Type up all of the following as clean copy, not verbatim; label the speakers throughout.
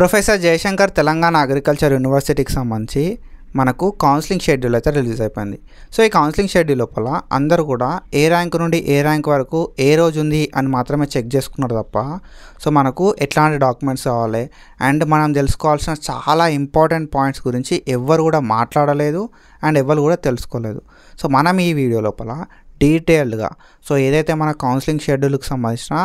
Speaker 1: Professor Jayashankar Telangana agriculture యూనివర్సిటీకి సంబంధించి మనకు కౌన్సిలింగ్ షెడ్యూల్ అయితే రిలీజ్ అయిపోయింది. సో ఈ కౌన్సిలింగ్ షెడ్యూల్ లోపల అందరూ కూడా ఏ ర్యాంక్ నుండి ఏ ర్యాంక్ వరకు ఏ రోజు ఉంది అని మాత్రమే చెక్ చేసుకున్నారు తప్ప సో మనకు ఎట్లాంటి డాక్యుమెంట్స్ కావాలి అండ్ మనం తెలుసుకోవాల్సిన చాలా ఇంపార్టెంట్ పాయింట్స్ గురించి ఎవ్వరు కూడా మాట్లాడలేదు అండ్ ఎవరు కూడా తెలుసుకోలేదు. సో మనం ఈ వీడియో లోపల డీటెయిల్డ్గా సో ఏదైతే మన కౌన్సిలింగ్ షెడ్యూల్కి సంబంధించిన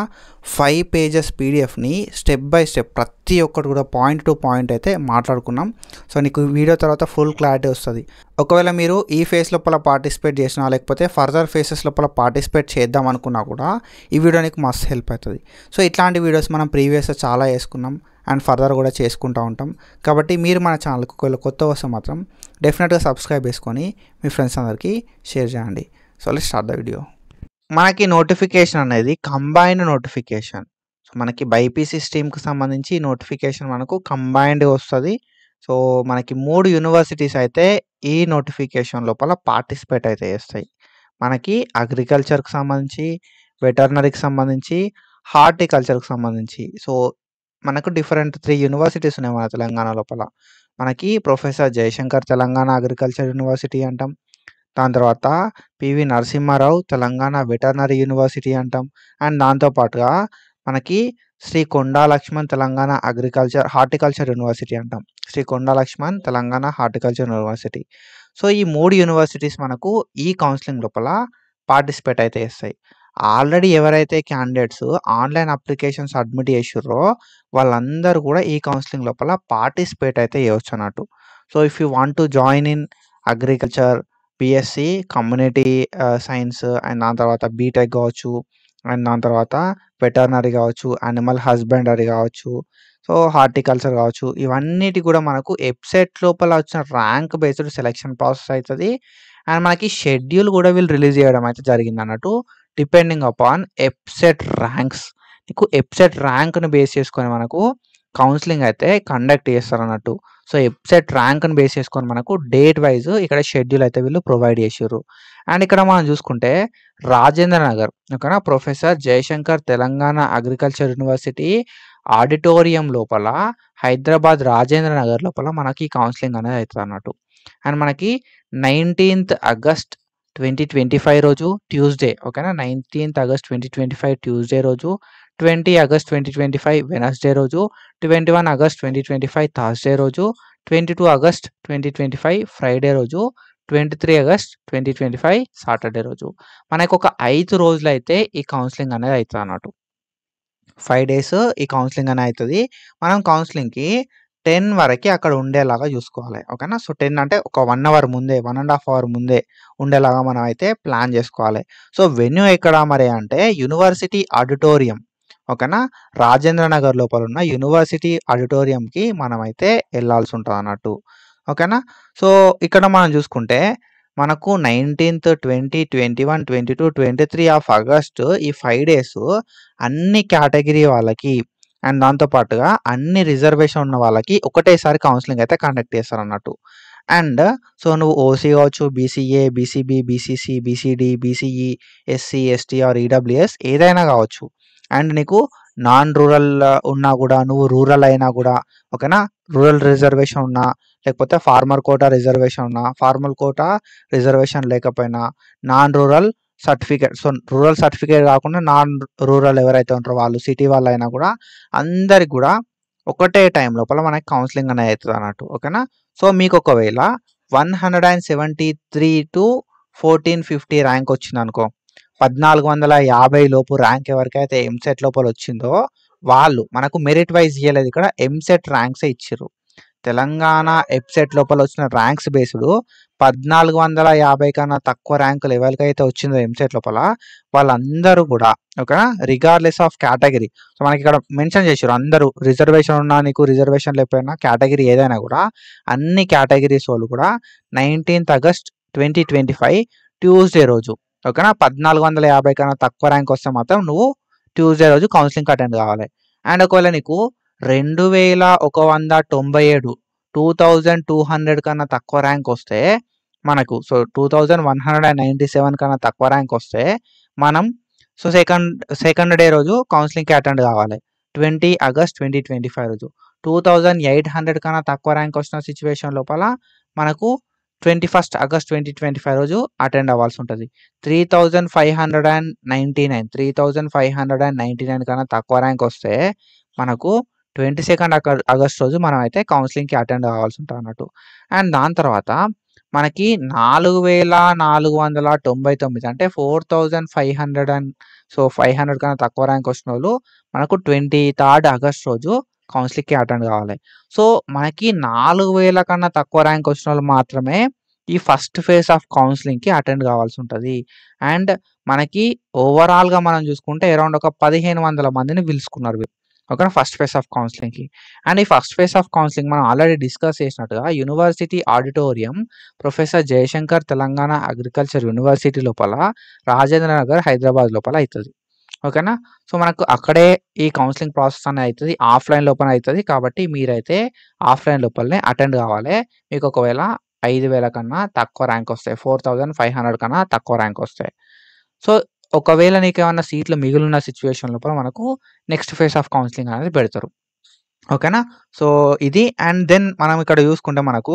Speaker 1: 5 పేజెస్ పీడిఎఫ్ని స్టెప్ బై స్టెప్ ప్రతి ఒక్కటి కూడా పాయింట్ టు పాయింట్ అయితే మాట్లాడుకున్నాం. సో నీకు వీడియో తర్వాత ఫుల్ క్లారిటీ వస్తుంది. ఒకవేళ మీరు ఈ ఫేస్ లోపల పార్టిసిపేట్ చేసినా లేకపోతే ఫర్దర్ ఫేసెస్ లోపల పార్టిసిపేట్ చేద్దాం అనుకున్నా కూడా ఈ వీడియో నీకు మస్తు హెల్ప్ అవుతుంది. సో ఇట్లాంటి వీడియోస్ మనం ప్రీవియస్గా చాలా చేసుకున్నాం అండ్ ఫర్దర్ కూడా చేసుకుంటూ ఉంటాం. కాబట్టి మీరు మన ఛానల్కి ఒకవేళ కొత్త వస్తే మాత్రం డెఫినెట్గా సబ్స్క్రైబ్ చేసుకొని మీ ఫ్రెండ్స్ అందరికీ షేర్ చేయండి. So let's start the video. మనకి నోటిఫికేషన్ అనేది కంబైన్డ్ నోటిఫికేషన్. సో మనకి బైపీసీ స్ట్రీమ్కి సంబంధించి నోటిఫికేషన్ మనకు కంబైన్డ్గా వస్తుంది. సో మనకి 3 యూనివర్సిటీస్ అయితే ఈ నోటిఫికేషన్ లోపల పార్టిసిపేట్ అయితే చేస్తాయి. మనకి అగ్రికల్చర్కి సంబంధించి, వెటర్నరీకి సంబంధించి, హార్టికల్చర్కి సంబంధించి. సో మనకు డిఫరెంట్ 3 యూనివర్సిటీస్ ఉన్నాయి మన తెలంగాణ లోపల. మనకి professor Jayashankar Telangana agriculture university అంటాం. దాని తర్వాత పివి నరసింహారావు తెలంగాణ వెటర్నరీ యూనివర్సిటీ అంటాం. అండ్ దాంతోపాటుగా మనకి శ్రీ కొండా లక్ష్మణ్ తెలంగాణ హార్టికల్చర్ యూనివర్సిటీ అంటాం. Shri Konda Laxman Telangana horticulture university. So ఈ 3 యూనివర్సిటీస్ మనకు ఈ కౌన్సిలింగ్ లోపల పార్టిసిపేట్ అయితే చేస్తాయి. ఆల్రెడీ ఎవరైతే క్యాండిడేట్స్ ఆన్లైన్ అప్లికేషన్ సబ్మిట్ చేసిర్రో వాళ్ళందరూ కూడా ఈ కౌన్సిలింగ్ లోపల పార్టిసిపేట్ అయితే చేయవచ్చు అన్నట్టు. So if you want to join in agriculture, BSc community science and దాని తర్వాత బీటెక్ కావచ్చు అండ్ దాని తర్వాత వెటర్నరీ కావచ్చు, యానిమల్ హస్బెండరీ కావచ్చు, సో హార్టికల్చర్ కావచ్చు, ఇవన్నిటి కూడా మనకు వెబ్సైట్ లోపల వచ్చిన ర్యాంక్ బేస్డ్ సెలెక్షన్ ప్రాసెస్ అవుతుంది. అండ్ మనకి షెడ్యూల్ కూడా వీళ్ళు రిలీజ్ చేయడం అయితే జరిగింది అన్నట్టు. డిపెండింగ్ అపాన్ వెబ్సైట్ ర్యాంక్స్, నీకు వెబ్సైట్ ర్యాంక్ను బేస్ చేసుకొని మనకు కౌన్సిలింగ్ అయితే కండక్ట్ చేస్తారు అన్నట్టు. సో వెబ్సైట్ ర్యాంక్ని బేస్ చేసుకొని మనకు డేట్ వైజ్ ఇక్కడ షెడ్యూల్ అయితే వీళ్ళు ప్రొవైడ్ చేసారు. అండ్ ఇక్కడ మనం చూసుకుంటే రాజేంద్ర నగర్ ఓకేనా, professor Jayashankar Telangana agriculture university auditorium లోపల హైదరాబాద్ రాజేంద్ర నగర్ లోపల మనకి కౌన్సిలింగ్ అనేది అవుతుంది అన్నట్టు. అండ్ మనకి 19th August 2025 రోజు ట్యూస్డే ఓకేనా, 19th August 2025 ట్యూస్డే రోజు, 20 August 2025 వెనస్డే రోజు, 21 August 2025 థర్స్డే రోజు, 22 August 2025 ఫ్రైడే రోజు, 23 August 2025 సాటర్డే రోజు. మనకు ఒక 5 రోజులు అయితే ఈ కౌన్సిలింగ్ అనేది అవుతుంది అన్నట్టు. 5 days ఈ కౌన్సిలింగ్ అనేది అవుతుంది. మనం కౌన్సిలింగ్కి 10 వరకు అక్కడ ఉండేలాగా చూసుకోవాలి ఓకేనా. సో 10 అంటే ఒక 1 hour ముందే, 1.5 hour ముందే ఉండేలాగా మనం అయితే ప్లాన్ చేసుకోవాలి. సో వెన్యూ ఎక్కడ మరి అంటే యూనివర్సిటీ ఆడిటోరియం ఓకేనా, రాజేంద్ర నగర్ లోపల ఉన్న యూనివర్సిటీ ఆడిటోరియంకి మనం అయితే వెళ్ళాల్సి ఉంటుంది అన్నట్టు ఓకేనా. సో ఇక్కడ మనం చూసుకుంటే మనకు 19th, 20, 21, 22, 23 ఆఫ్ ఆగస్ట్ ఈ 5 days అన్ని కేటగిరీ వాళ్ళకి అండ్ దాంతోపాటుగా అన్ని రిజర్వేషన్ ఉన్న వాళ్ళకి ఒకటేసారి కౌన్సిలింగ్ అయితే కండక్ట్ చేస్తారు అన్నట్టు. అండ్ సో నువ్వు ఓసీ కావచ్చు, BCA, BCB, BCC, BCD, BCE, SC, ST or EWS ఏదైనా కావచ్చు. అండ్ నీకు నాన్ రూరల్ ఉన్నా కూడా, నువ్వు రూరల్ అయినా కూడా ఓకేనా, రూరల్ రిజర్వేషన్ ఉన్నా లేకపోతే ఫార్మర్ కోటా రిజర్వేషన్ ఉన్నా, ఫార్మల్ కోటా రిజర్వేషన్ లేకపోయినా, non rural certificate, so rural certificate కాకుండా నాన్ రూరల్ ఎవరైతే ఉంటారో వాళ్ళు సిటీ వాళ్ళు అయినా కూడా అందరికి కూడా ఒకటే టైం లోపల మనకి కౌన్సిలింగ్ అనేది అవుతుంది అన్నట్టు ఓకేనా. సో మీకు ఒకవేళ 173 to 1450 ర్యాంక్ వచ్చింది అనుకో, 1450 లోపు ర్యాంక్ ఎవరికైతే ఎంసెట్ లోపల వచ్చిందో వాళ్ళు మనకు మెరిట్ వైజ్ ఇవ్వలేదు, ఇక్కడ ఎంసెట్ ర్యాంక్స్ ఇచ్చారు. తెలంగాణ వెబ్సైట్ లోపల వచ్చిన ర్యాంక్స్ బేస్డ్ 1450 కన్నా తక్కువ ర్యాంకులు ఎవరికైతే వచ్చిందో ఎంసెట్ లోపల వాళ్ళందరూ కూడా ఓకేనా, రిగార్డ్లెస్ ఆఫ్ కేటగిరీ. సో మనకి ఇక్కడ మెన్షన్ చేశారు అందరూ, రిజర్వేషన్ ఉన్నా నీకు రిజర్వేషన్ లేకపోయినా కేటగిరీ ఏదైనా కూడా అన్ని కేటగిరీస్ వాళ్ళు కూడా 19th August 2025 ట్యూస్డే రోజు ఓకేనా, 1450 కన్నా తక్కువ ర్యాంక్ వస్తే మాత్రం నువ్వు ట్యూస్డే రోజు కౌన్సిలింగ్ అటెండ్ కావాలి. అండ్ ఒకవేళ నీకు 2197 2200 కన్నా తక్కువ ర్యాంక్ వస్తే మనకు, సో 2197 కన్నా తక్కువ ర్యాంక్ వస్తే మనం సో సెకండ్ డే రోజు కౌన్సిలింగ్కి అటెండ్ కావాలి 20 August 2025 రోజు. 2800 కన్నా తక్కువ ర్యాంక్ వచ్చిన సిచ్యువేషన్ లోపల మనకు 21st ఆగస్ట్ 2025 రోజు అటెండ్ అవ్వాల్సి ఉంటుంది. 3599 కన్నా తక్కువ ర్యాంక్ వస్తే మనకు 22nd ఆగస్ట్ రోజు మనం అయితే కౌన్సిలింగ్కి అటెండ్ అవ్వాల్సి ఉంటుంది అన్నట్టు. అండ్ దాని తర్వాత మనకి 4499 అంటే 4500 సో 500 కన్నా తక్కువ ర్యాంక్ వచ్చిన వాళ్ళు మనకు 23rd ఆగస్ట్ రోజు కౌన్సిలింగ్కి అటెండ్ కావాలి. సో మనకి 4000 కన్నా తక్కువ ర్యాంక్ వచ్చిన వాళ్ళు మాత్రమే ఈ ఫస్ట్ ఫేజ్ ఆఫ్ కౌన్సిలింగ్కి అటెండ్ కావాల్సి ఉంటుంది. అండ్ మనకి ఓవరాల్గా మనం చూసుకుంటే అరౌండ్ ఒక 1500 మందిని పిలుచుకున్నారు ఓకేనా ఫస్ట్ ఫేజ్ ఆఫ్ కౌన్సిలింగ్కి. అండ్ ఈ ఫస్ట్ ఫేజ్ ఆఫ్ కౌన్సిలింగ్ మనం ఆల్రెడీ డిస్కస్ చేసినట్టుగా university auditorium professor Jayashankar Telangana agriculture university లోపల రాజేంద్ర నగర్ హైదరాబాద్ లోపల అవుతుంది ఓకేనా. సో మనకు అక్కడే ఈ కౌన్సిలింగ్ ప్రాసెస్ అనేది అవుతుంది, ఆఫ్లైన్ లోపల అవుతుంది. కాబట్టి మీరైతే ఆఫ్లైన్ లోపలనే అటెండ్ కావాలి. మీకు ఒకవేళ 5000 కన్నా తక్కువ ర్యాంక్ వస్తాయి, 4500 కన్నా తక్కువ ర్యాంక్ వస్తాయి. సో ఒకవేళ నీకు ఏమన్నా సీట్లు మిగిలిన సిచ్యువేషన్ లోపల మనకు నెక్స్ట్ ఫేజ్ ఆఫ్ కౌన్సిలింగ్ అనేది పెడతారు ఓకేనా. సో ఇది అండ్ దెన్ మనం ఇక్కడ చూసుకుంటే మనకు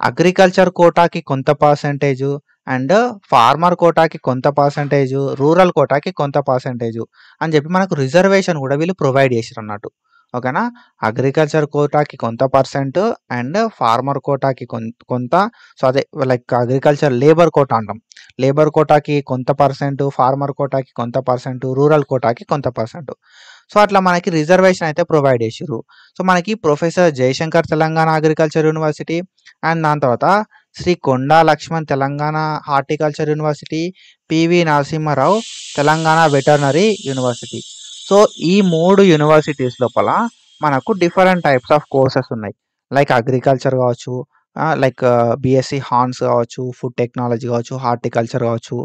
Speaker 1: అగ్రికల్చర్ కోటాకి కొంత పర్సంటేజ్ అండ్ ఫార్మర్ కోటాకి కొంత పర్సంటేజ్, రూరల్ కోటాకి కొంత పర్సంటేజ్ అని చెప్పి మనకు రిజర్వేషన్ కూడా వీళ్ళు ప్రొవైడ్ చేశారు అన్నట్టు ఓకేనా. అగ్రికల్చర్ కోటాకి కొంత పర్సెంట్ అండ్ ఫార్మర్ కోటాకి కొంత. సో అదే లైక్ అగ్రికల్చర్ లేబర్ కోటా అంటాం, లేబర్ కోటాకి కొంత పర్సెంట్, ఫార్మర్ కోటాకి కొంత పర్సెంట్, రూరల్ కోటాకి కొంత పర్సెంట్. సో అట్లా మనకి రిజర్వేషన్ అయితే ప్రొవైడ్ చేసారు. సో మనకి professor Jayashankar Telangana agriculture university and దాని తర్వాత Shri Konda Laxman Telangana horticulture university, PV Narasimha Rao Telangana veterinary university. So ఈ 3 యూనివర్సిటీస్ లోపల మనకు డిఫరెంట్ టైప్స్ ఆఫ్ కోర్సెస్ ఉన్నాయి. లైక్ అగ్రికల్చర్ కావచ్చు, లైక్ బీఎస్సీ హార్న్స్ కావచ్చు, ఫుడ్ టెక్నాలజీ కావచ్చు, హార్టికల్చర్ కావచ్చు,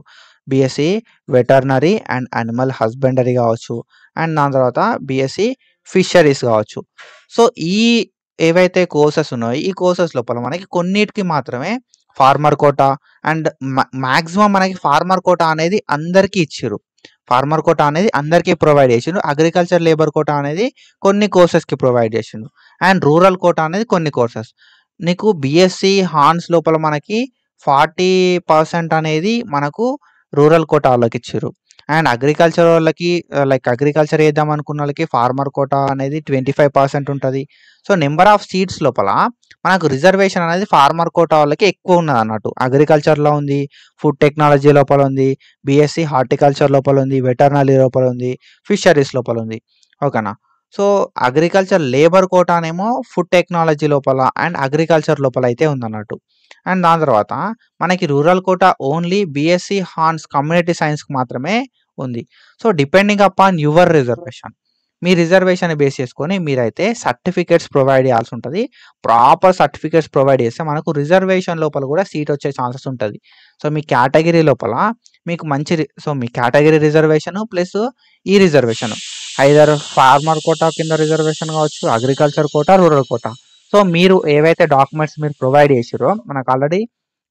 Speaker 1: BSc veterinary and animal husbandry కావచ్చు, అండ్ దాని తర్వాత బీఎస్సీ ఫిషరీస్ కావచ్చు. సో ఈ ఏవైతే కోర్సెస్ ఉన్నాయో ఈ కోర్సెస్ లోపల మనకి కొన్నిటికి మాత్రమే ఫార్మర్ కోటా అండ్ మ్యాక్సిమం మనకి ఫార్మర్ కోటా అనేది అందరికీ ఇచ్చారు. ఫార్మర్ కోటా అనేది అందరికీ ప్రొవైడ్ చేసిండు. అగ్రికల్చర్ లేబర్ కోటా అనేది కొన్ని కోర్సెస్కి ప్రొవైడ్ చేసిండు. అండ్ రూరల్ కోటా అనేది కొన్ని కోర్సెస్. నీకు బీఎస్సీ హార్న్స్ లోపల మనకి 40% అనేది మనకు రూరల్ కోటా వాళ్ళకి ఇచ్చారు. అండ్ అగ్రికల్చర్ వాళ్ళకి లైక్ అగ్రికల్చర్ వేద్దాం అనుకున్న వాళ్ళకి ఫార్మర్ కోటా అనేది 25% ఉంటుంది. సో నెంబర్ ఆఫ్ సీట్స్ లోపల మనకు రిజర్వేషన్ అనేది ఫార్మర్ కోటా వాళ్ళకి ఎక్కువ ఉన్నది అన్నట్టు. అగ్రికల్చర్లో ఉంది, ఫుడ్ టెక్నాలజీ లోపల ఉంది, బీఎస్సీ హార్టికల్చర్ లోపల ఉంది, వెటర్నరీ లోపల ఉంది, ఫిషరీస్ లోపల ఉంది ఓకేనా. సో అగ్రికల్చర్ లేబర్ కోటానేమో ఫుడ్ టెక్నాలజీ లోపల అండ్ అగ్రికల్చర్ లోపల అయితే ఉందన్నట్టు. అండ్ దాని తర్వాత మనకి rural quota only BSc hons community సైన్స్కి మాత్రమే ఉంది. So depending upon your reservation, మీ రిజర్వేషన్ బేస్ చేసుకొని మీరైతే సర్టిఫికేట్స్ ప్రొవైడ్ చేయాల్సి ఉంటుంది. ప్రాపర్ సర్టిఫికేట్స్ ప్రొవైడ్ చేస్తే మనకు రిజర్వేషన్ లోపల కూడా సీట్ వచ్చే ఛాన్సెస్ ఉంటుంది. సో మీ కేటగిరీ లోపల మీకు మంచి సో మీ కేటగిరీ రిజర్వేషన్ ప్లస్ ఈ రిజర్వేషన్ ఐదర్ ఫార్మర్ కోటా కింద రిజర్వేషన్ కావచ్చు, agriculture quota, rural quota. So మీరు ఏవైతే డాక్యుమెంట్స్ మీరు ప్రొవైడ్ చేసిరో మనకు ఆల్రెడీ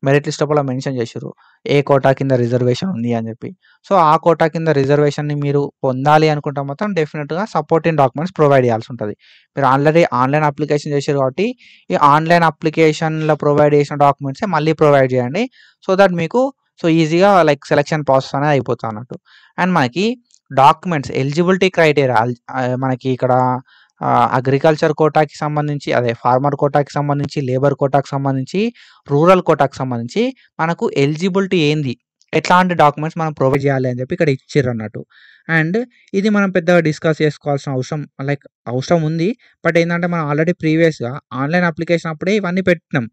Speaker 1: మెరిట్ లిస్ట్ లోపల మెన్షన్ చేసిర్రు ఏ కోటా కింద రిజర్వేషన్ ఉంది అని చెప్పి. సో ఆ కోటా కింద రిజర్వేషన్ని మీరు పొందాలి అనుకుంటే మాత్రం డెఫినెట్గా సపోర్టింగ్ డాక్యుమెంట్స్ ప్రొవైడ్ చేయాల్సి ఉంటుంది. మీరు ఆల్రెడీ ఆన్లైన్ అప్లికేషన్ చేశారు కాబట్టి ఈ ఆన్లైన్ అప్లికేషన్లో ప్రొవైడ్ చేసిన డాక్యుమెంట్సే మళ్ళీ ప్రొవైడ్ చేయండి. సో దట్ మీకు సో ఈజీగా లైక్ సెలెక్షన్ ప్రాసెస్ అనేది అయిపోతుంది అన్నట్టు. అండ్ మనకి డాక్యుమెంట్స్ ఎలిజిబిలిటీ క్రైటీరియా మనకి ఇక్కడ అగ్రికల్చర్ కోటాకి సంబంధించి, అదే ఫార్మర్ కోటాకి సంబంధించి, లేబర్ కోటాకి సంబంధించి, రూరల్ కోటాకి సంబంధించి మనకు ఎలిజిబిలిటీ ఏంది, ఎట్లాంటి డాక్యుమెంట్స్ మనం ప్రొవైడ్ చేయాలి అని చెప్పి ఇక్కడ ఇచ్చిర్రు అన్నట్టు. అండ్ ఇది మనం పెద్దగా డిస్కస్ చేసుకోవాల్సిన అవసరం ఉంది. బట్ ఏంటంటే మనం ఆల్రెడీ ప్రీవియస్గా ఆన్లైన్ అప్లికేషన్ అప్పుడే ఇవన్నీ పెట్టినాం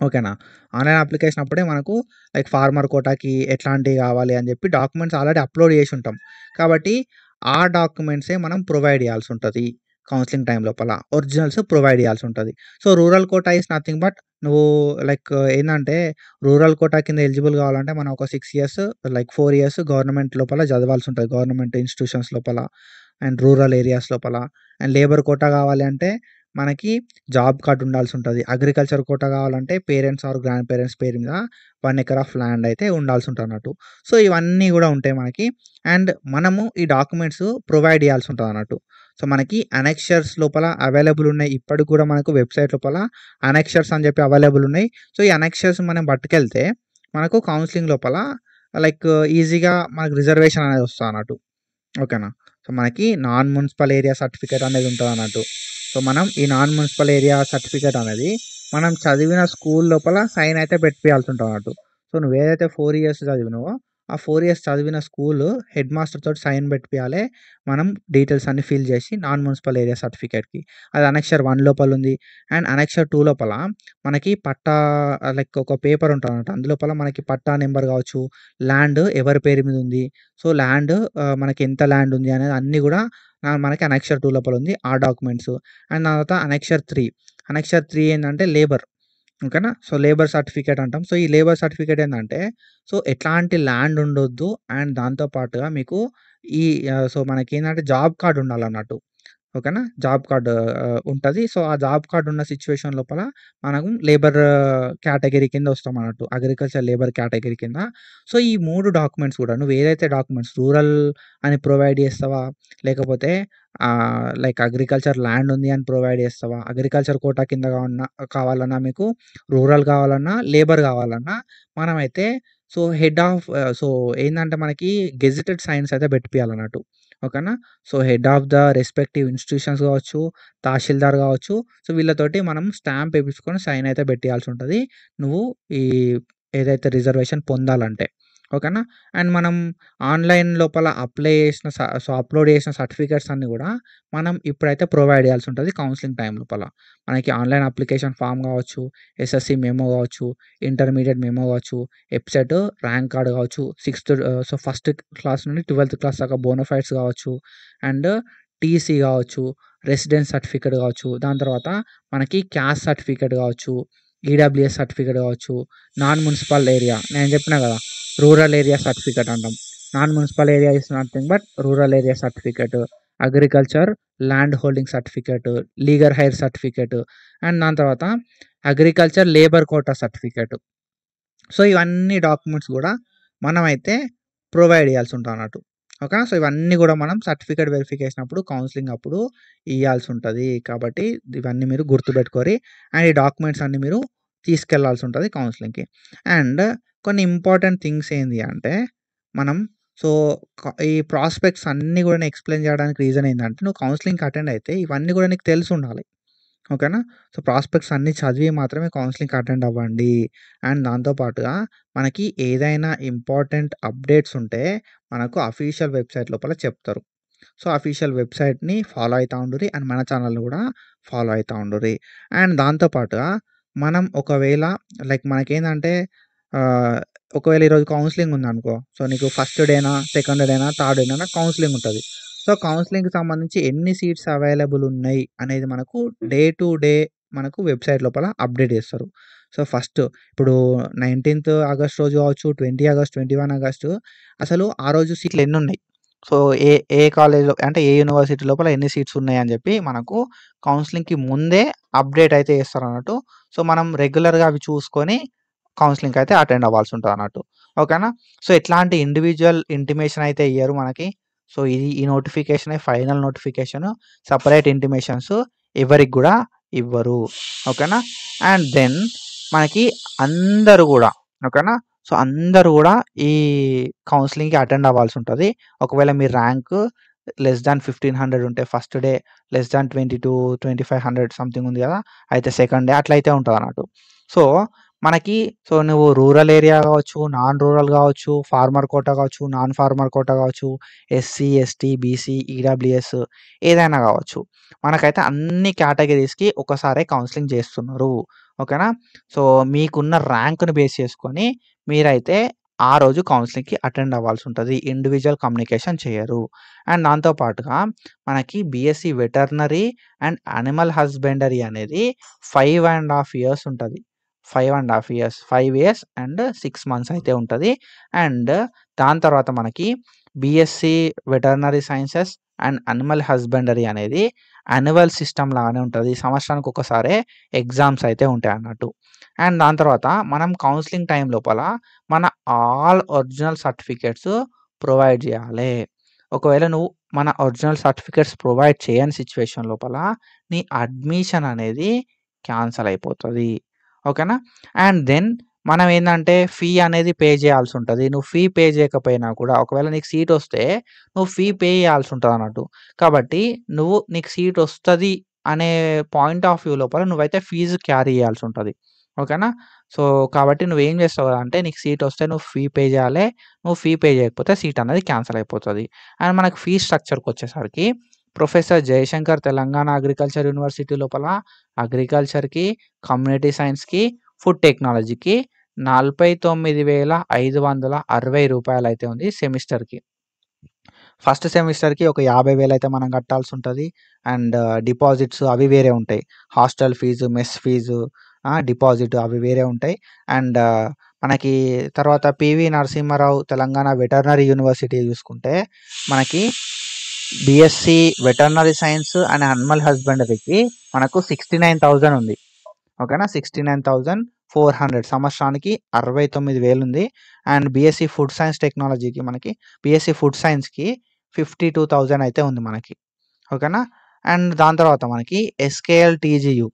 Speaker 1: ఓకేనా. ఆన్లైన్ అప్లికేషన్ అప్పుడే మనకు లైక్ ఫార్మర్ కోటాకి ఎట్లాంటివి కావాలి అని చెప్పి డాక్యుమెంట్స్ ఆల్రెడీ అప్లోడ్ చేసి ఉంటాం. కాబట్టి ఆ డాక్యుమెంట్సే మనం ప్రొవైడ్ చేయాల్సి ఉంటుంది. కౌన్సిలింగ్ టైం లోపల ఒరిజినల్స్ ప్రొవైడ్ చేయాల్సి ఉంటుంది. So rural quota is nothing but నువ్వు లైక్ ఏంటంటే రూరల్ కోటా కింద ఎలిజిబుల్ కావాలంటే మనం ఒక 6 ఇయర్స్ లైక్ 4 ఇయర్స్ గవర్నమెంట్ లోపల చదవాల్సి ఉంటుంది, గవర్నమెంట్ ఇన్స్టిట్యూషన్స్ లోపల అండ్ రూరల్ ఏరియాస్ లోపల. అండ్ లేబర్ కోటా కావాలి అంటే మనకి జాబ్ కార్డ్ ఉండాల్సి ఉంటుంది. అగ్రికల్చర్ కోటా కావాలంటే పేరెంట్స్ ఆర్ గ్రాండ్ పేరెంట్స్ పేరు మీద 1 ఎకర్ ఆఫ్ ల్యాండ్ అయితే ఉండాల్సి ఉంటుంది అన్నట్టు. సో ఇవన్నీ కూడా ఉంటాయి మనకి. అండ్ మనము ఈ డాక్యుమెంట్స్ ప్రొవైడ్ చేయాల్సి ఉంటుంది అన్నట్టు. సో మనకి అనెక్షర్స్ లోపల అవైలబుల్ ఉన్నాయి. ఇప్పటికి కూడా మనకు వెబ్‌సైట్ లోపల అనెక్షర్స్ అని చెప్పి అవైలబుల్ ఉన్నాయి. సో ఈ అనెక్షర్స్ మనం పట్టుకెళ్తే మనకు కౌన్సెలింగ్ లోపల లైక్ ఈజీగా మనకు రిజర్వేషన్ అనేది వస్తదన్నట్టు. ఓకేనా. సో మనకి నాన్ మున్సిపల్ ఏరియా సర్టిఫికేట్ అనేది ఉంటదన్నట్టు. సో మనం ఈ నాన్ మున్సిపల్ ఏరియా సర్టిఫికేట్ అనేది మనం చదివిన స్కూల్ లోపల సైన్ అయితే పెట్టిపియాల్సి ఉంటదన్నట్టు. సో నువ్వేదైతే 4 ఇయర్స్ చదివినావో ఆ 4 ఇయర్స్ చదివిన స్కూలు హెడ్ మాస్టర్ తోటి సైన్ పెట్టిపియాలే. మనం డీటెయిల్స్ అన్నీ ఫిల్ చేసి నాన్ మున్సిపల్ ఏరియా సర్టిఫికేట్‌కి. అది అనెక్షర్ 1 లోపల ఉంది. అండ్ అనెక్షర్ 2 లోపల మనకి పట్టా లైక్ ఒక పేపర్ ఉంటదన్నమాట. అందులోపల మనకి పట్టా నంబర్ కావచ్చు, ల్యాండ్ ఎవరి పేరు మీద ఉంది. సో ల్యాండ్ మనకి ఎంత ల్యాండ్ ఉంది అనేది అన్నీ కూడా మనకి అనెక్షర్ 2 లోపల ఉంది. ఆ డాక్యుమెంట్స్. అండ్ దాని తర్వాత అనెక్షర్ 3. అనెక్షర్ 3 ఏందంటే లేబర్. ఓకేనా. సో లేబర్ సర్టిఫికేట్ అంటాం. సో ఈ లేబర్ సర్టిఫికేట్ ఏందంటే సో ఎట్లాంటి ల్యాండ్ ఉండొద్దు. అండ్ దాంతో పాటుగా మీకు ఈ సో మనకేందంటే జాబ్ కార్డ్ ఉండాలన్నట్టు. ఓకేనా. జాబ్ కార్డ్ ఉంటది. సో ఆ జాబ్ కార్డ్ ఉన్న సిట్యుయేషన్ లోపల మనం లేబర్ కేటగిరీ కింద వస్తామన్నట్టు. అగ్రికల్చర్ లేబర్ కేటగిరీ కింద. సో ఈ 3 డాక్యుమెంట్స్ కూడా నువ్వు ఏదైతే డాక్యుమెంట్స్ రూరల్ అని ప్రొవైడ్ చేస్తావా? లేకపోతే లైక్ అగ్రికల్చర్ ల్యాండ్ ఉంది అని ప్రొవైడ్ చేస్తావా? అగ్రికల్చర్ కోటా కింద కావాలన్నా మీకు రూరల్ కావాలన్నా, లేబర్ కావాలన్నా మనమైతే సో హెడ్ ఆఫ్ సో ఏందంటే మనకి గెజిటెడ్ సైన్స్ అయితే పెట్టిపియాలన్నట్టు. ఓకేనా. So head of the respective institutions కావచ్చు, తహసీల్దార్ కావచ్చు. సో వీళ్ళతోటి మనం స్టాంప్ ఏపించుకొని సైన్ అయితే పెట్టియాల్సి ఉంటది. నువ్వు ఈ ఏదైతే రిజర్వేషన్ పొందాలంటే. ఓకేనా. అండ్ మనం ఆన్‌లైన్ లోపల అప్లై చేసిన సో అప్‌లోడ్ చేసిన సర్టిఫికేట్స్ అన్నీ కూడా మనం ఇప్పుడైతే ప్రొవైడ్ చేయాల్సి ఉంటది కౌన్సెలింగ్ టైమ్ లోపల. మనకి ఆన్‌లైన్ అప్లికేషన్ ఫార్మ్ కావచ్చు, ఎస్ఎస్‌సి మెమో కావచ్చు, ఇంటర్మీడియేట్ మెమో కావచ్చు, ఎబ్సెట్ ర్యాంక్ కార్డ్ కావచ్చు, సో ఫస్ట్ క్లాస్ నుండి 12థ్ క్లాస్ దాకా బోనఫైడ్స్ కావచ్చు, అండ్ టీసీ కావచ్చు, రెసిడెన్స్ సర్టిఫికేట్ కావచ్చు, దాని తర్వాత మనకి క్యాస్ట్ సర్టిఫికేట్ కావచ్చు, ఈడబ్ల్యూఎస్ సర్టిఫికేట్ కావచ్చు, నాన్ మున్సిపల్ ఏరియా నేను చెప్పినా కదా! రూరల్ ఏరియా సర్టిఫికేట్ అంటాం. Non municipal area is nothing but rural area certificate, agriculture land holding certificate, legal heir certificate, and దాని తర్వాత agriculture labour quota certificate. So ఇవన్నీ documents కూడా మనమైతే ప్రొవైడ్ చేయాల్సి ఉంటదన్నట్టు. ఓకేనా. సో ఇవన్నీ కూడా మనం సర్టిఫికేట్ వెరిఫికేషన్ అప్పుడు కౌన్సెలింగ్ అప్పుడు ఇయ్యాల్సి ఉంటది. కాబట్టి ఇవన్నీ మీరు గుర్తుపెట్టుకోరి. అండ్ ఈ డాక్యుమెంట్స్ అన్నీ మీరు తీసుకెళ్లాల్సి ఉంటది కౌన్సెలింగ్‌కి. అండ్ కొన్ని ఇంపార్టెంట్ థింగ్స్ ఏంది అంటే మనం సో ఈ ప్రాస్పెక్ట్స్ అన్నీ కూడా నేను ఎక్స్‌ప్లెయిన్ చేయడానికి రీజన్ ఏందంటే నువ్వు కౌన్సెలింగ్‌కి అటెండ్ అయితే ఇవన్నీ కూడా నీకు తెలిసుండాలి. ఓకేనా. సో ప్రాస్పెక్ట్స్ అన్నీ చదివి మాత్రమే కౌన్సెలింగ్‌కి అటెండ్ అవ్వండి. అండ్ దాంతో పాటుగా మనకి ఏదైనా ఇంపార్టెంట్ అప్డేట్స్ ఉంటే మనకు అఫీషియల్ వెబ్‌సైట్ లోపల చెప్తారు. సో అఫీషియల్ వెబ్‌సైట్‌ని ఫాలో అయితా ఉండుర్రి. అండ్ మన ఛానెల్‌ని కూడా ఫాలో అయితా ఉండుర్రి. అండ్ దాంతో పాటుగా మనం ఒకవేళ లైక్ మనకేందంటే ఆహ్, ఒకవేళ ఈరోజు కౌన్సెలింగ్ ఉందనుకో. సో నీకు ఫస్ట్ డేనా, సెకండ్ డేనా, థర్డ్ డేనా కౌన్సెలింగ్ ఉంటది. సో కౌన్సెలింగ్‌కి సంబంధించి ఎన్ని సీట్స్ అవైలబుల్ ఉన్నాయి అనేది మనకు డే టు డే మనకు వెబ్‌సైట్ లోపల అప్డేట్ చేస్తారు. సో ఫస్ట్ ఇప్పుడు 19థ్ ఆగస్ట్ రోజు కావచ్చు, 20 ఆగస్ట్, 21 ఆగస్టు అసలు ఆ రోజు సీట్లు ఎన్నున్నాయి. సో ఏ ఏ కాలేజ్‌లో అంటే ఏ యూనివర్సిటీ లోపల ఎన్ని సీట్స్ ఉన్నాయని చెప్పి మనకు కౌన్సెలింగ్‌కి ముందే అప్డేట్ అయితే చేస్తారన్నట్టు. సో మనం రెగ్యులర్‌గా అవి చూసుకొని కౌన్సెలింగ్‌కి అయితే అటెండ్ అవ్వాల్సి ఉంటదన్నట్టు. ఓకేనా. సో ఎట్లాంటి ఇండివిడ్యువల్ ఇంటిమేషన్ అయితే ఇయ్యరు మనకి. సో ఈ నోటిఫికేషనే ఫైనల్ నోటిఫికేషను. సెపరేట్ ఇంటిమేషన్స్ ఎవరికి గూడా ఇవ్వరు. ఓకేనా. అండ్ దెన్ మనకి అందరూ గూడా ఓకేనా. సో అందరూ గూడా ఈ కౌన్సెలింగ్‌కి అటెండ్ అవ్వాల్సి ఉంటది. ఒకవేళ మీ ర్యాంకు లెస్ థాన్ 1500 ఉంటే first day, less than 2500 something ఉంది గదా! అయితే సెకండ్ డే అట్లయితే ఉంటదన్నట్టు. సో మనకి సో నువ్వు రూరల్ ఏరియా కావచ్చు, నాన్ రూరల్ కావచ్చు, ఫార్మర్ కోటా కావచ్చు, నాన్ ఫార్మర్ కోటా కావచ్చు, ఎస్సీ, ఎస్టీ, బీసీ, ఈడబ్ల్యూఎస్ ఏదైనా కావచ్చు. మనకైతే అన్ని కేటగిరీస్‌కి ఒకసారే కౌన్సెలింగ్ చేస్తున్నారు. ఓకేనా. సో మీకున్న ర్యాంక్‌ని బేస్ చేసుకొని మీరైతే ఆ రోజు కౌన్సెలింగ్‌కి అటెండ్ అవ్వాల్సి ఉంటది. ఇండివిడ్యువల్ కమ్యూనికేషన్ చేయరు. అండ్ దాంతో పాటుగా మనకి BSc veterinary and animal husbandry అనేది 5½ ఇయర్స్ ఉంటది. 5½ ఇయర్స్. 5 ఇయర్స్ అండ్ 6 మంత్స్ అయితే ఉంటది. అండ్ దాని తర్వాత మనకి BSc veterinary sciences and animal husbandry అనేది యాన్యువల్ సిస్టమ్ లాగానే ఉంటది. సంవత్సరానికి ఒకసారే ఎగ్జామ్స్ అయితే ఉంటాయన్నట్టు. అండ్ దాని తర్వాత మనం కౌన్సెలింగ్ టైమ్ లోపల మన ఆల్ ఒరిజినల్ సర్టిఫికేట్స్ ప్రొవైడ్ చేయాలి. ఒకవేళ నువ్వు మన ఒరిజినల్ సర్టిఫికేట్స్ ప్రొవైడ్ చేయని సిట్యుయేషన్ లోపల నీ అడ్మిషన్ అనేది క్యాన్సల్ అయిపోతది. ఓకేనా? అండ్ దెన్ మనం ఏందంటే ఫీ అనేది పే చేయాల్సి ఉంటది. నువ్వు ఫీ పే చేయకపోయినా కూడా ఒకవేళ నీకు సీట్ వస్తే నువ్వు ఫీ పే చేయాల్సి ఉంటదన్నట్టు. కాబట్టి నీకు సీట్ వస్తది అనే పాయింట్ ఆఫ్ వ్యూ లోపల నువ్వైతే ఫీజు క్యారీ చేయాల్సి ఉంటది. ఓకేనా? సో, కాబట్టి నువ్వేం చేస్తావు అంటే నీకు సీట్ వస్తే నువ్వు ఫీ పే చేయాలే. నువ్వు ఫీ పే చేయకపోతే సీట్ అనేది క్యాన్సల్ అయిపోతది. అండ్ మనకు ఫీ స్ట్రక్చర్‌కొచ్చేసరికి professor Jayashankar Telangana agriculture university లోపల అగ్రికల్చర్‌కి, కమ్యూనిటీ సైన్స్‌కి, ఫుడ్ టెక్నాలజీకి రూ. 49,560 అయితే ఉంది సెమిస్టర్‌కి. ఫస్ట్ సెమిస్టర్‌కి ఒక 50,000 అయితే మనం కట్టాల్సుంటది. అండ్ డిపాజిట్స్ అవి వేరే ఉంటాయి. Hostel fees, mess fees, deposit అవి వేరే ఉంటాయి. అండ్ మనకి తర్వాత పివి నరసింహారావు తెలంగాణ వెటర్నరీ యూనివర్సిటీ చూసుకుంటే మనకి BSc veterinary science and animal హస్బెండరీకి మనకు 69,000 ఉంది. ఓకేనా? 69,400 సంవత్సరానికి 69,000 ఉంది. అండ్ బీఎస్సీ ఫుడ్ సైన్స్ టెక్నాలజీకి మనకి బీఎస్సీ ఫుడ్ సైన్స్‌కి 52,000 అయితే ఉంది మనకి. ఓకేనా? అండ్ దాని తర్వాత మనకి ఎస్కేఎల్ టీజీయూ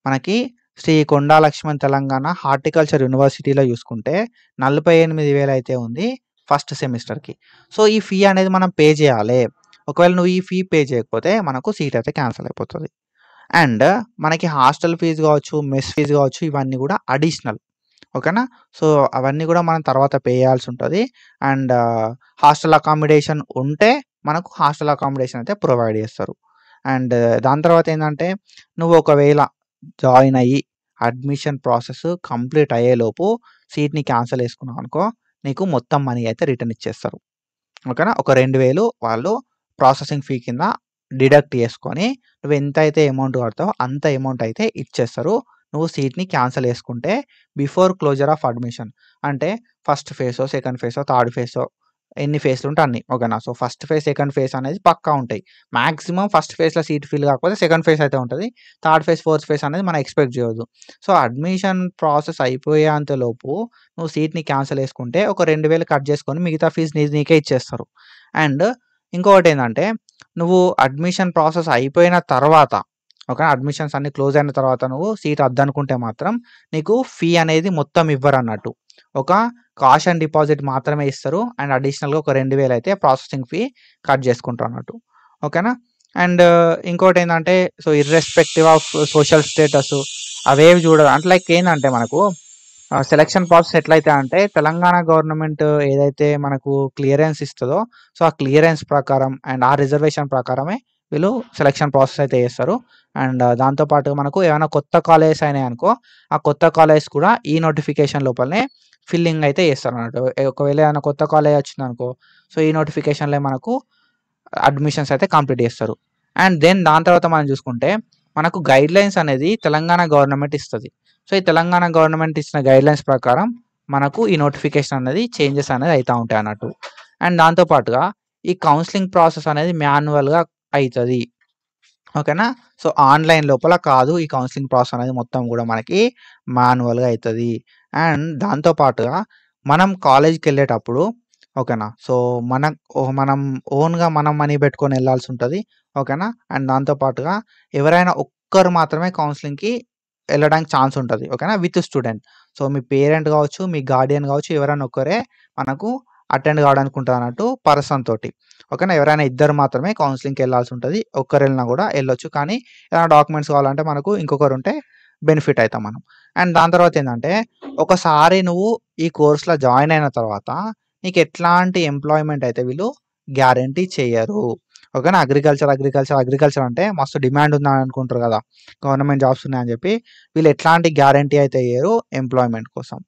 Speaker 1: మనకి శ్రీ కొండా లక్ష్మణ్ తెలంగాణ హార్టికల్చర్ యూనివర్సిటీలో చూసుకుంటే 48,000 అయితే ఉంది ఫస్ట్ సెమిస్టర్‌కి. సో, ఈ ఫీ అనేది మనం పే చేయాలి. ఒకవేళ నువ్వు ఈ ఫీ పే చేయకపోతే మనకు సీట్ అయితే క్యాన్సల్ అయిపోతది. అండ్ మనకి హాస్టల్ ఫీజు కావచ్చు, మెస్ ఫీజు కావచ్చు ఇవన్నీ కూడా అడిషనల్. ఓకేనా? సో, అవన్నీ కూడా మనం తర్వాత పే చేయాల్సి ఉంటది. అండ్ హాస్టల్ అకామిడేషన్ ఉంటే మనకు హాస్టల్ అకామిడేషన్ అయితే ప్రొవైడ్ చేస్తారు. అండ్ దాని తర్వాత ఏందంటే నువ్వు ఒకవేళ జాయిన్ అయ్యి అడ్మిషన్ ప్రాసెస్ కంప్లీట్ అయ్యేలోపు సీట్‌ని క్యాన్సల్ చేసుకున్నావనుకో నీకు మొత్తం మనీ అయితే రిటర్న్ ఇచ్చేస్తారు. ఓకేనా? ఒక 2,000 వాళ్ళు ప్రాసెసింగ్ ఫీ కింద డిడక్ట్ చేసుకొని నువ్వు ఎంతైతే అమౌంట్ కడతావో అంత అమౌంట్ అయితే ఇచ్చేస్తారు. నువ్వు సీట్‌ని క్యాన్సల్ చేసుకుంటే బిఫోర్ క్లోజర్ ఆఫ్ అడ్మిషన్. అంటే ఫస్ట్ ఫేజో, సెకండ్ ఫేజో, థర్డ్ ఫేజో ఎన్ని ఫేజ్‌లు ఉంటే అన్ని. ఓకేనా? So, first phase, second phase అనేది పక్కా ఉంటాయి. మాక్సిమం ఫస్ట్ ఫేజ్‌లో సీట్ ఫిల్ కాకపోతే సెకండ్ ఫేజ్ అయితే ఉంటది. థర్డ్ ఫేజ్, ఫోర్త్ ఫేజ్ అనేది మనం ఎక్స్‌పెక్ట్ చేయొద్దు. సో, అడ్మిషన్ ప్రాసెస్ అయిపోయేంతలోపు నువ్వు సీట్‌ని క్యాన్సల్ చేసుకుంటే ఒక 2,000 కట్ చేసుకొని మిగతా ఫీజ్ నీకే ఇచ్చేస్తారు. అండ్ ఇంకొకటేందంటే నువ్వు అడ్మిషన్ ప్రాసెస్ అయిపోయిన తర్వాత ఓకేనా? అడ్మిషన్స్ అన్నీ క్లోజ్ అయిన తర్వాత నువ్వు సీట్ వద్దనుకుంటే మాత్రం నీకు ఫీ అనేది మొత్తం ఇవ్వరన్నట్టు. ఒక కాషన్ డిపాజిట్ మాత్రమే ఇస్తారు. అండ్ అడిషనల్‌గా ఒక 2,000 అయితే ప్రాసెసింగ్ ఫీ కట్ చేసుకుంటారన్నట్టు. ఓకేనా? అండ్ ఇంకోటేందంటే so, irrespective of social status అవేవి చూడరు. అంటే లైక్ ఏందంటే మనకు సెలక్షన్ ప్రాసెస్ ఎట్లయితే అంటే తెలంగాణ గవర్నమెంట్ ఏదైతే మనకు క్లియరెన్స్ ఇస్తదో సో, ఆ క్లియరెన్స్ ప్రకారం అండ్ ఆ రిజర్వేషన్ ప్రకారమే వీళ్ళు సెలక్షన్ ప్రాసెస్ అయితే చేస్తారు. అండ్ దాంతో పాటుగా మనకు ఏమైనా కొత్త కాలేజెస్ అయినాయనుకో ఆ కొత్త కాలేజెస్ కూడా ఈ నోటిఫికేషన్ లోపలనే ఫిల్లింగ్ అయితే చేస్తారన్నట్టు. ఒకవేళ ఏమైనా కొత్త కాలేజ్ వచ్చిందనుకో సో, ఈ నోటిఫికేషన్‌లో మనకు అడ్మిషన్స్ అయితే కంప్లీట్ చేస్తారు. అండ్ దెన్ దాని తర్వాత మనం చూసుకుంటే మనకు గైడ్‌లైన్స్ అనేది తెలంగాణ గవర్నమెంట్ ఇస్తది. సో, ఈ తెలంగాణ గవర్నమెంట్ ఇచ్చిన గైడ్‌లైన్స్ ప్రకారం మనకు ఈ నోటిఫికేషన్ అనేది చేంజెస్ అనేది అయితా ఉంటాయన్నట్టు. అండ్ దాంతో పాటుగా ఈ కౌన్సెలింగ్ ప్రాసెస్ అనేది మాన్యువల్‌గా అయితది. ఓకేనా? సో, ఆన్‌లైన్ లోపల కాదు ఈ కౌన్సెలింగ్ ప్రాసెస్ అనేది మొత్తం గూడా మనకి మాన్యువల్‌గా అయితది. అండ్ దాంతో పాటుగా మనం కాలేజ్‌కెళ్ళేటప్పుడు ఓకేనా? సో, మనం ఓన్‌గా మనం మనీ పెట్టుకొని ఎళ్ళాల్సుంటది. ఓకేనా? అండ్ దాంతో పాటుగా ఎవరైనా ఒక్కరు మాత్రమే కౌన్సెలింగ్‌కి ఎళ్ళడానికి ఛాన్స్ ఉంటది. ఓకేనా? With student. So, me parent గావచ్చు, మీ గార్డియన్ గావచ్చు ఎవరైనా ఒక్కరే మనకు అటెండ్ కావడానికి ఉంటదన్నట్టు పర్సన్ తోటి. ఓకేనా? ఎవరైనా ఇద్దరు మాత్రమే కౌన్సెలింగ్‌కి ఎళ్ళాల్సుంటది. ఒక్కరెళ్ళినా గూడా ఎళ్ళొచ్చు. కానీ ఏమైనా డాక్యుమెంట్స్ కావాలంటే మనకు ఇంకొకరుంటే బెనిఫిట్ అయితాం మనం. అండ్ దాని తర్వాత ఏందంటే ఒకసారి నువ్వు ఈ కోర్స్‌లో జాయిన్ అయిన తర్వాత నీకు ఎట్లాంటి ఎంప్లాయ్‌మెంట్ అయితే వీళ్ళు గ్యారంటీ చెయ్యరు. ఓకేనా? అగ్రికల్చర్ అంటే మస్తు డిమాండ్ ఉందని అనుకుంటారు గదా! గవర్నమెంట్ జాబ్స్ ఉన్నాయని జెప్పి వీళ్ళు ఎట్లాంటి గ్యారంటీ అయితే ఇయ్యరు ఎంప్లాయ్‌మెంట్ కోసం.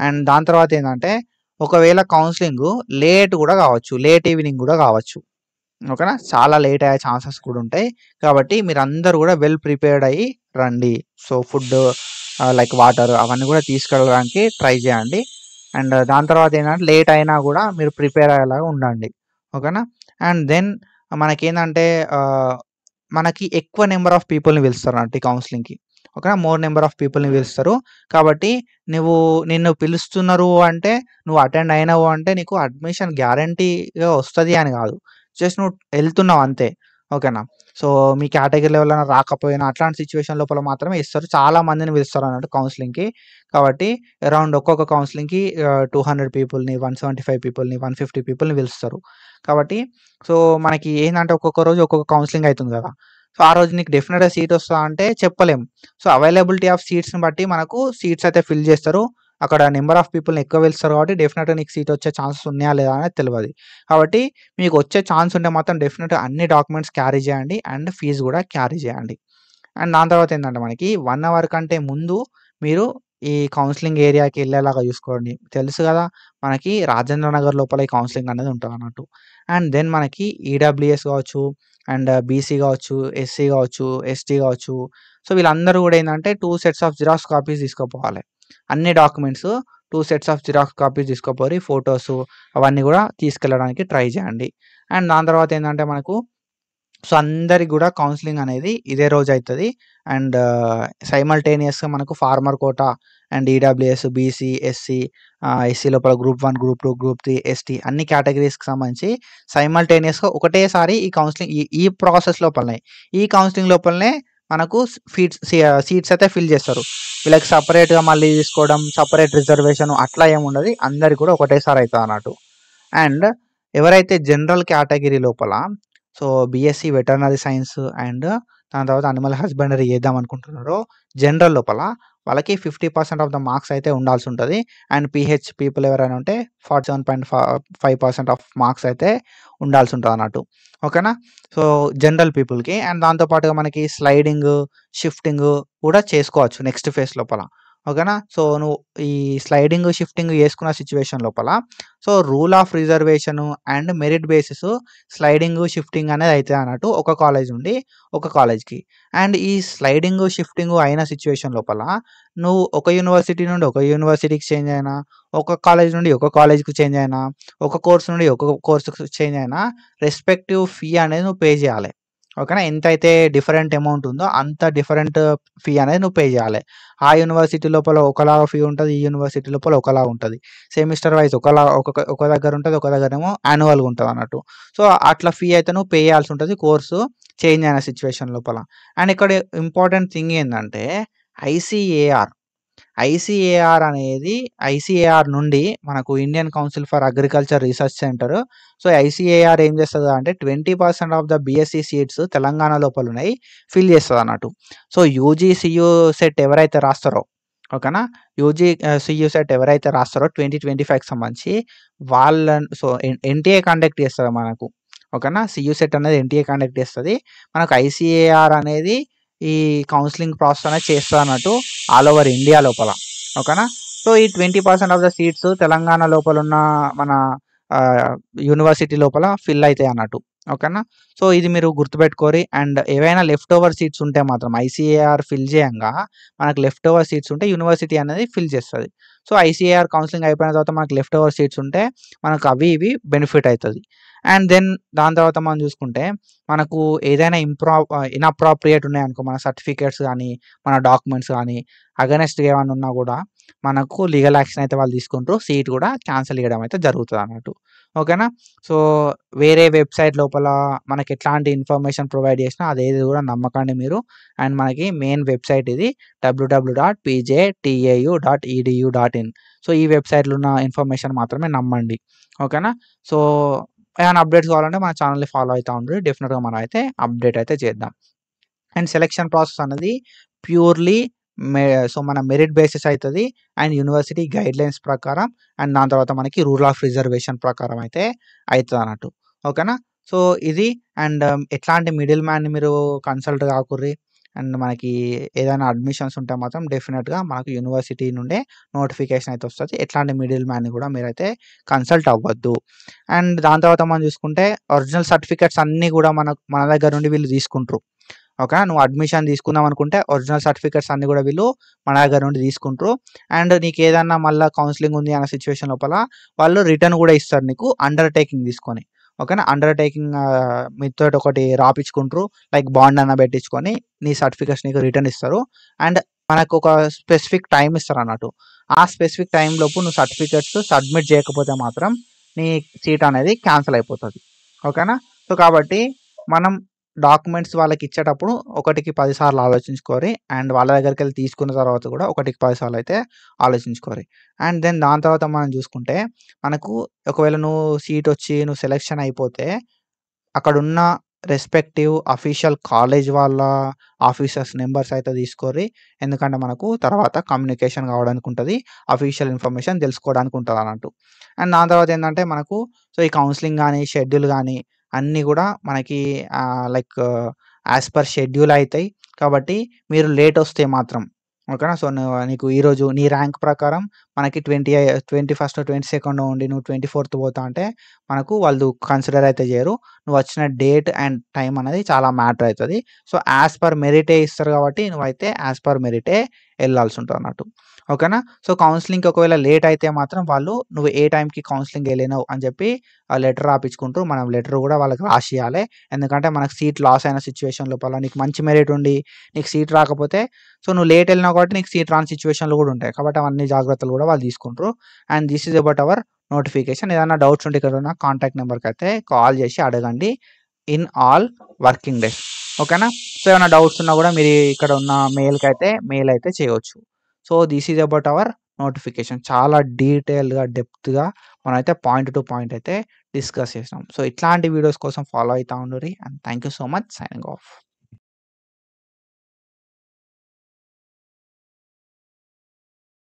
Speaker 1: అండ్ దాని తర్వాత ఏందంటే ఒకవేళ కౌన్సెలింగు లేట్ గూడా గావచ్చు. లేట్ ఈవెనింగ్ గూడా గావచ్చు. ఓకేనా? చాలా లేట్ అయ్యే ఛాన్సెస్ కూడా ఉంటాయి. కాబట్టి మీరందరూ గూడా వెల్ ప్రిపేర్డ్ అయ్యి రండి. సో, ఫుడ్డు లైక్ వాటర్ అవన్నీ గూడా తీసుకెళ్ళడానికి ట్రై జేయండి. అండ్ దాని తర్వాత ఏంటంటే లేట్ అయినా గూడా మీరు ప్రిపేర్ అయ్యేలాగా ఉండండి. ఓకేనా? అండ్ దెన్ మనకేందంటే ఆహ్, మనకి ఎక్కువ నంబర్ ఆఫ్ పీపుల్‌ని పిలుస్తారన్నట్టు ఈ కౌన్సెలింగ్‌కి. ఓకేనా? మోర్ నంబర్ ఆఫ్ పీపుల్‌ని పిలుస్తారు. కాబట్టి నిన్ను పిలుస్తున్నారు అంటే నువ్వు అటెండ్ అయినావు అంటే నీకు అడ్మిషన్ గ్యారంటీగా వస్తది అని గాదు. జస్ట్ నువ్వు వెళ్తున్నావు అంతే. ఓకేనా. సో మీ కేటగిరీలో ఎవరైనా రాకపోయినా అట్లాంటి సిచ్యువేషన్ లోపల మాత్రమే ఇస్తారు. చాలా మందిని పిలుస్తారు అన్నట్టు కౌన్సిలింగ్‌కి. కాబట్టి అరౌండ్ ఒక్కొక్క కౌన్సిలింగ్‌కి 200 పీపుల్‌ని, 175 పీపుల్‌ని, 150 పీపుల్‌ని పిలుస్తారు. కాబట్టి సో మనకి ఏందంటే ఒక్కొక్క రోజు ఒక్కొక్క కౌన్సిలింగ్ అయితుంది గదా! సో ఆ రోజు నీకు డెఫినిట్‌గా సీట్ వస్తదా అంటే చెప్పలేం. సో అవైలబిలిటీ ఆఫ్ సీట్స్‌ని బట్టి మనకు సీట్స్ అయితే ఫిల్ చేస్తారు. అక్కడ నంబర్ ఆఫ్ పీపుల్‌ని ఎక్కువ పిలుస్తారు కాబట్టి డెఫినిట్‌గా నీకు సీట్ వచ్చే ఛాన్సెస్ ఉన్నాయా లేదా అనేది తెలవది. కాబట్టి మీకు వచ్చే ఛాన్స్ ఉంటే మాత్రం డెఫినిట్‌గా అన్ని డాక్యుమెంట్స్ క్యారీ చేయండి. అండ్ ఫీజ్ గూడా క్యారీ చేయండి. అండ్ దాని తర్వాత ఏందంటే మనకి 1 అవర్ కంటే ముందు మీరు ఈ కౌన్సిలింగ్ ఏరియాకి ఎళ్ళేలాగా చూసుకోండి. తెలుసు గదా! మనకి రాజేంద్ర నగర్ లోపల ఈ కౌన్సిలింగ్ అనేది ఉంటదన్నట్టు. అండ్ దెన్ మనకి ఈడబ్ల్యూఎస్ కావచ్చు, అండ్ బీసీ కావచ్చు, ఎస్సీ కావచ్చు, ఎస్టీ కావచ్చు. సో వీళ్ళందరూ గూడా ఏందంటే 2 సెట్స్ ఆఫ్ జిరాక్స్ కాపీస్ తీసుకపోవాలి. అన్ని documents 2 sets of xerox copies తీసుకపోరి ఫోటోసు అవన్నీ గూడా తీసుకెళ్ళడానికి ట్రై చేయండి. అండ్ దాని తర్వాత ఏందంటే మనకు సో అందరికి గూడా కౌన్సిలింగ్ అనేది ఇదే రోజు అయితది. అండ్ సైమల్టేనియస్‌గా మనకు farmer quota and EWS, BC, SC SC లోపల గ్రూప్ 1, గ్రూప్ 2, గ్రూప్ 3, ఎస్టీ అన్ని కేటగరీస్‌కి సంబంధించి సైమల్టేనియస్‌గా ఒకటేసారి ఈ కౌన్సిలింగ్ ఈ ప్రాసెస్ లోపలనే ఈ కౌన్సిలింగ్ లోపలనే మనకు సీట్స్ అయితే ఫిల్ చేస్తారు. వీళ్ళకి సెపరేట్‌గా మళ్ళీ తీసుకోవడం, సెపరేట్ రిజర్వేషన్ అట్లా ఏముండదు. అందరికి కూడా ఒకటేసారి అయితదన్నట్టు. అండ్ ఎవరైతే జనరల్ కేటగిరీ లోపల so BSc veterinary science and దాని తర్వాత అనిమల్ హస్బెండరీ చేద్దాం అనుకుంటున్నారో జనరల్ లోపల వాళ్ళకి 50% ఆఫ్ ద మార్క్స్ అయితే ఉండాల్సి ఉంటది. అండ్ పీహెచ్ పీపుల్ ఎవరైనా ఉంటే 47.5% ఆఫ్ మార్క్స్ అయితే ఉండాల్సి ఉంటదన్నట్టు. ఓకేనా. సో జనరల్ పీపుల్‌కి అండ్ దాంతో పాటుగా మనకి స్లైడింగు, షిఫ్టింగు కూడా చేసుకోవచ్చు నెక్స్ట్ ఫేజ్ లోపల. ఓకేనా. సో నువ్వు ఈ స్లైడింగు, షిఫ్టింగు చేసుకున్న సిట్యుయేషన్ లోపల so rule of reservation and merit basis sliding, shifting అనేది అయితదన్నట్టు ఒక కాలేజ్ నుండి ఒక కాలేజ్‌కి. అండ్ ఈ స్లైడింగు, షిఫ్టింగు అయిన సిట్యుయేషన్ లోపల నువ్వు ఒక యూనివర్సిటీ నుండి ఒక యూనివర్సిటీకి చేంజ్ అయినా, ఒక కాలేజ్ నుండి ఒక కాలేజ్‌కి చేంజ్ అయినా, ఒక కోర్స్ నుండి ఒక కోర్స్‌కి చేంజ్ అయినా రెస్పెక్టివ్ ఫీ అనేది నువ్వు పే చేయాలి. ఓకేనా. ఎంతైతే డిఫరెంట్ అమౌంట్ ఉందో అంత డిఫరెంట్ ఫీ అనేది నువ్వు పే చేయాలి. ఆ యూనివర్సిటీ లోపల ఒకలాగా ఫీ ఉంటది. ఈ యూనివర్సిటీ లోపల ఒకలాగా ఉంటది. సెమిస్టర్ వైస్ ఒక దగ్గర ఉంటది. ఒక దగ్గరేమో యాన్యువల్‌గా ఉంటదన్నట్టు. సో అట్లా ఫీ అయితే నువ్వు పే చేయాల్సి ఉంటది కోర్సు చేంజ్ అయిన సిట్యుయేషన్ లోపల. అండ్ ఇక్కడ ఇంపార్టెంట్ థింగ్ ఏందంటే ఐసీఏఆర్. ఐసీఏఆర్ నుండి మనకు Indian council for agriculture research centre. So ICAR ఏం చేస్తది అంటే 20% of the BSc seats Telangana లోపల ఉన్నాయి ఫిల్ చేస్తదన్నట్టు. సో యూజీ, సీయూ సెట్ ఎవరైతే రాస్తారో ఓకేనా. యూజీ, సీయూ సెట్ ఎవరైతే రాస్తారో 2025కి సంబంధించి వాళ్ళన్ సో ఎన్టీఏ కండక్ట్ చేస్తది మనకు. ఓకేనా. సీయూ సెట్ అనేది ఎన్టీఏ కండక్ట్ చేస్తది. మనకు ఐసీఏఆర్ అనేది ఈ కౌన్సిలింగ్ ప్రాసెస్ అనేది చేస్తదన్నట్టు ఆల్ ఓవర్ ఇండియా లోపల. ఓకేనా. సో ఈ 20% ఆఫ్ ద సీట్స్ తెలంగాణ లోపల ఉన్న మన యూనివర్సిటీ లోపల ఫిల్ అయితాయి అన్నట్టు. ఓకేనా. సో ఇది మీరు గుర్తుపెట్టుకోరి. అండ్ ఏవైనా లెఫ్ట్ ఓవర్ సీట్స్ ఉంటే మాత్రం ఐసీఏఆర్ ఫిల్ చేయంగా మనకు లెఫ్ట్ ఓవర్ సీట్స్ ఉంటే యూనివర్సిటీ అనేది ఫిల్ చేస్తది. సో ఐసీఏఆర్ కౌన్సిలింగ్ అయిపోయిన తర్వాత మనకు లెఫ్ట్ ఓవర్ సీట్స్ ఉంటే మనకు అవి ఇవి బెనిఫిట్ అయితది. అండ్ దెన్ దాని తర్వాత మనం చూసుకుంటే మనకు ఏదైనా ఇన్‌అప్రాప్రియేట్ ఉన్నాయనుకో మన సర్టిఫికేట్స్ గానీ, మన డాక్యుమెంట్స్ గానీ అగైనెస్ట్‌గా ఏమన్నా ఉన్నా గూడా మనకు లీగల్ యాక్షన్ అయితే వాళ్ళు తీసుకుంటారు. సీట్ గూడా క్యాన్సెల్ చేయడం అయితే జరుగుతదన్నట్టు. ఓకేనా. సో వేరే వెబ్‌సైట్ లోపల మనకి ఎట్లాంటి ఇన్ఫర్మేషన్ ప్రొవైడ్ చేసినా అదేది గూడా నమ్మకండి మీరు. అండ్ మనకి మెయిన్ వెబ్‌సైట్ ఇది www.pjtau.edu.in. సో ఈ వెబ్‌సైట్‌లో ఉన్న ఇన్ఫర్మేషన్ మాత్రమే నమ్మండి. ఓకేనా. సో ఏమైనా అప్డేట్స్ కావాలంటే మన ఛానెల్‌ని ఫాలో అయితా ఉండండి. డెఫినిట్‌గా మనం అయితే అప్డేట్ అయితే చేద్దాం. అండ్ సెలక్షన్ ప్రాసెస్ అనేది ప్యూర్‌లీ మె సో మన మెరిట్ బేసిస్ అయితది. అండ్ యూనివర్సిటీ గైడ్‌లైన్స్ ప్రకారం అండ్ దాని తర్వాత మనకి రూల్ ఆఫ్ రిజర్వేషన్ ప్రకారం అయితే అయితదన్నట్టు. ఓకేనా. సో ఇది అండ్ ఎట్లాంటి మిడిల్ మ్యాన్‌ని మీరు కన్సల్ట్ కాకుర్రి. అండ్ మనకి ఏదైనా అడ్మిషన్స్ ఉంటే మాత్రం డెఫినిట్‌గా మనకు యూనివర్సిటీ నుండే నోటిఫికేషన్ అయితే వస్తది. ఎట్లాంటి మిడిల్ మ్యాన్‌ని కూడా మీరైతే కన్సల్ట్ అవ్వద్దు. అండ్ దాని తర్వాత మనం చూసుకుంటే ఒరిజినల్ సర్టిఫికేట్స్ అన్నీ కూడా మన దగ్గర నుండి వీళ్ళు తీసుకుంట్రు. ఓకే. నువ్వు అడ్మిషన్ తీసుకుందాం అనుకుంటే ఒరిజినల్ సర్టిఫికేట్స్ అన్నీ గూడా వీళ్ళు మన దగ్గర నుండి తీసుకుంట్రు. అండ్ నీకేదన్నా మళ్ళా కౌన్సిలింగ్ ఉంది అన్న సిట్యుయేషన్ లోపల వాళ్ళు రిటర్న్ గూడా ఇస్తారు నీకు అండర్‌టేకింగ్ తీసుకొని. ఓకేనా. అండర్‌టేకింగ్ మీతోటి ఒకటి రాపిచ్చుకుంట్రు. లైక్ బాండ్ అన్న పెట్టించుకొని నీ సర్టిఫికేట్స్ నీకు రిటర్న్ ఇస్తారు. అండ్ మనకొక స్పెసిఫిక్ టైమ్ ఇస్తారన్నట్టు. ఆ స్పెసిఫిక్ టైమ్ లోపు నువ్వు సర్టిఫికేట్స్ సబ్మిట్ చేయకపోతే మాత్రం నీ సీట్ అనేది క్యాన్సెల్ అయిపోతది. ఓకేనా. సో కాబట్టి మనం డాక్యుమెంట్స్ వాళ్ళకి ఇచ్చేటప్పుడు ఒకటికి 10 సార్లు ఆలోచించుకోరి. అండ్ వాళ్ళ దగ్గరికెళ్ళి తీసుకున్న తర్వాత కూడా ఒకటికి 10 సార్లు అయితే ఆలోచించుకోరి. అండ్ దెన్ దాని తర్వాత మనం చూసుకుంటే మనకు ఒకవేళ నువ్వు సీట్ వచ్చి నువ్వు సెలెక్షన్ అయిపోతే అక్కడున్న రెస్పెక్టివ్ అఫీషియల్ కాలేజ్ వాళ్ళ ఆఫీసర్స్ నెంబర్స్ అయితే తీసుకోర్రి. ఎందుకంటే మనకు తర్వాత కమ్యూనికేషన్ కావడానికి ఉంటది. అఫీషియల్ ఇన్ఫర్మేషన్ తెలుసుకోవడానికి ఉంటదన్నట్టు. అండ్ దాని తర్వాత ఏందంటే మనకు సో ఈ కౌన్సెలింగ్ గానీ, షెడ్యూల్ గానీ అన్నీ గూడా మనకి లైక్ యాస్ పర్ షెడ్యూల్ అయితాయి. కాబట్టి మీరు లేట్ వస్తే మాత్రం ఓకేనా. సో నీకు ఈరోజు నీ ర్యాంక్ ప్రకారం మనకి 21, 22 ఉండి నువ్వు 24థ్ పోతా అంటే మనకు వాళ్ళు కన్సిడర్ అయితే చేయరు. నువ్వు వచ్చిన డేట్ అండ్ టైం అనేది చాలా మ్యాటర్ అవుతుంది. సో యాజ్ పర్ మెరిటే ఇస్తారు కాబట్టి నువ్వైతే యాజ్ పర్ మెరిటే వెళ్ళాల్సి ఉంటుంది అన్నట్టు. ఓకేనా. సో కౌన్సిలింగ్కి ఒకవేళ లేట్ అయితే మాత్రం వాళ్ళు నువ్వు ఏ టైంకి కౌన్సిలింగ్ వెళ్ళినావు అని చెప్పి లెటర్ రాపించుకుంటారు. మనం లెటర్ కూడా వాళ్ళకి రాసి ఇవ్వాలి. ఎందుకంటే మనకు సీట్ లాస్ అయిన సిచ్యువేషన్ లోపల నీకు మంచి మెరిట్ ఉండి నీకు సీట్ రాకపోతే సో నువ్వు లేట్ వెళ్ళినావు కాబట్టి నీకు సీట్ రాని సిచ్యువేషన్లు కూడా ఉంటాయి. కాబట్టి అవన్నీ జాగ్రత్తలు కూడా వాళ్ళు తీసుకుంటారు. And this is about our notification. ఏదైనా డౌట్స్ ఉంటే ఇక్కడ ఉన్న కాంటాక్ట్ నెంబర్కి అయితే కాల్ చేసి అడగండి ఇన్ ఆల్ వర్కింగ్ డేస్. ఓకేనా. సో ఏమైనా డౌట్స్ ఉన్నా కూడా మీరు ఇక్కడ ఉన్న మెయిల్ అయితే చేయవచ్చు. So this is about our notification. చాలా డీటెయిల్గా డెప్త్గా మనం అయితే పాయింట్ టు పాయింట్ అయితే డిస్కస్ చేసినాం. సో ఇట్లాంటి వీడియోస్ కోసం ఫాలో అవుతా ఉండుర్రి. And thank you so much. Signing of.